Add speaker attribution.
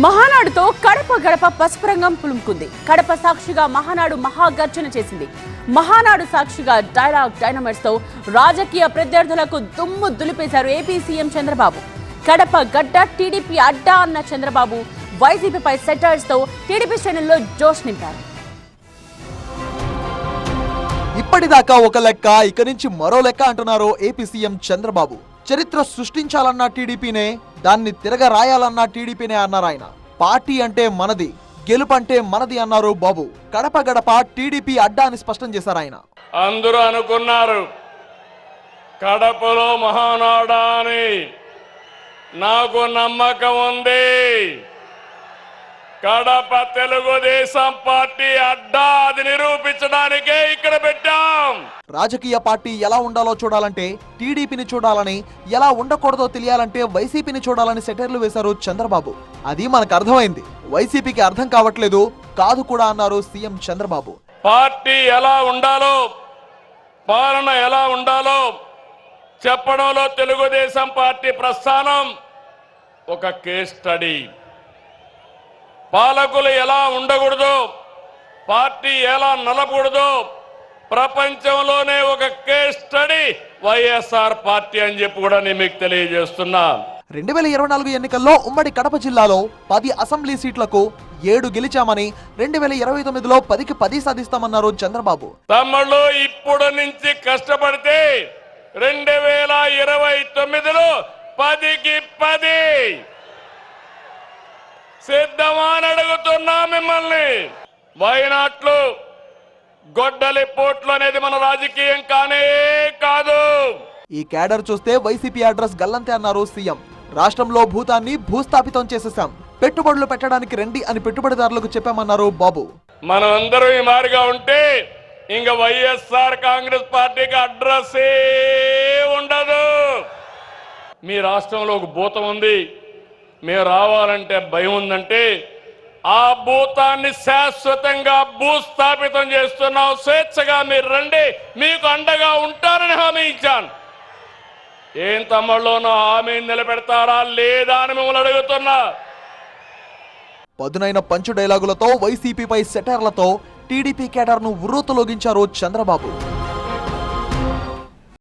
Speaker 1: మహానాడుతో కడప గడప పసుపురంగం పులుముకుంది. కడప సాక్షిగా మహానాడు మహాగర్జన చేసింది. మహానాడు సాక్షిగా డైలాగ్ డైనమైట్స్ తో రాజకీయ ప్రత్యర్థులకు దుమ్ము దులిపేశారు ఏపీ సీఎం చంద్రబాబు. కడప గడ్డ టీడీపీ అడ్డా అన్న చంద్రబాబు వైసీపీపై సెటైర్స్ తో టీడీపీ శ్రేణుల్లో జోష్ నింపారు.
Speaker 2: ఇప్పటిదాకా ఒక లెక్క, ఇక నుంచి మరో లెక్క అంటున్నారు ఏపీ సీఎం చంద్రబాబు. చరిత్ర సృష్టించాలన్న టీడీపీనే, దాన్ని తిరగ రాయాలన్న టీడీపీనే అన్నారు ఆయన. పార్టీ అంటే మనది, గెలుపంటే మనది అన్నారు బాబు. గడప గడప టీడీపీ అడ్డా అని స్పష్టం చేశారు ఆయన.
Speaker 3: అందరూ అనుకున్నారు కడపలో మహానాడా అని. నాకు నమ్మకం ఉంది, కడప తెలుగుదేశం పార్టీ అడ్డా అది నిరూపించడానికే ఇక్కడ పెట్టాం.
Speaker 2: రాజకీయ పార్టీ ఎలా ఉండాలో చూడాలంటే టీడీపీని చూడాలని, ఎలా ఉండకూడదో తెలియాలంటే వైసీపీని చూడాలని సెటైర్లు వేశారు చంద్రబాబు. అది మనకు అర్థమైంది, వైసీపీకి అర్థం కావట్లేదు కాదు కూడా అన్నారు సీఎం చంద్రబాబు.
Speaker 3: పార్టీ ఎలా ఉండాలో, పాలన ఎలా ఉండాలో చెప్పడంలో తెలుగుదేశం పార్టీ ప్రస్థానం ఒక కేస్ స్టడీ. పాలకులు ఎలా ఉండకూడదు, పార్టీ ఎలా నలపకూడదు ప్రపంచంలోనే ఒక కేస్ స్టడీ వైఎస్ఆర్ పార్టీ అని చెప్పి కూడా నేను మీకు తెలియజేస్తున్నా.
Speaker 2: 2024 ఎన్నికల్లో ఉమ్మడి కడప జిల్లాలో 10 అసెంబ్లీ సీట్లకు 7 గెలిచామని, 2029లో 10కి 10 సాధిస్తామన్నారు చంద్రబాబు.
Speaker 3: తమ్ముళ్ళు ఇప్పుడు నుంచి కష్టపడితే 2029లో 10కి 10 సిద్ధమా అని అడుగుతున్నా మిమ్మల్ని. వైనాట్లు, గొడ్డలి పోట్లు అనేది మన రాజకీయం కానే కాదు.
Speaker 2: ఈ క్యాడర్ చూస్తే వైసీపీ అడ్రస్ గల్లంతే అన్నారు సీఎం. రాష్ట్రంలో భూతాన్ని భూస్థాపితం చేసేసాం, పెట్టుబడులు పెట్టడానికి రండి అని పెట్టుబడిదారులకు చెప్పామన్నారు బాబు.
Speaker 3: మనం అందరూ ఈ మారిగా ఉంటే ఇంకా వైఎస్ఆర్ కాంగ్రెస్ పార్టీకి అడ్రస్ ఉండదు. మీ రాష్ట్రంలో ఒక భూతం ఉంది, మేము రావాలంటే భయం ఉందంటే ఆ భూతాన్ని శాశ్వతంగా భూస్థాపితం చేస్తున్నాం. స్వేచ్ఛగా మీరు రండి, మీకు అండగా ఉంటారని హామీ ఇచ్చాను. ఏం తమ్ముళ్ళు నా హామీని నిలబెడతారా లేదా అని మిమ్మల్ని అడుగుతున్నా.
Speaker 2: పదునైన పంచు డైలాగులతో, వైసీపీపై సెటైర్లతో టీడీపీ కేడర్ను ఉర్రూతలోగించారు చంద్రబాబు.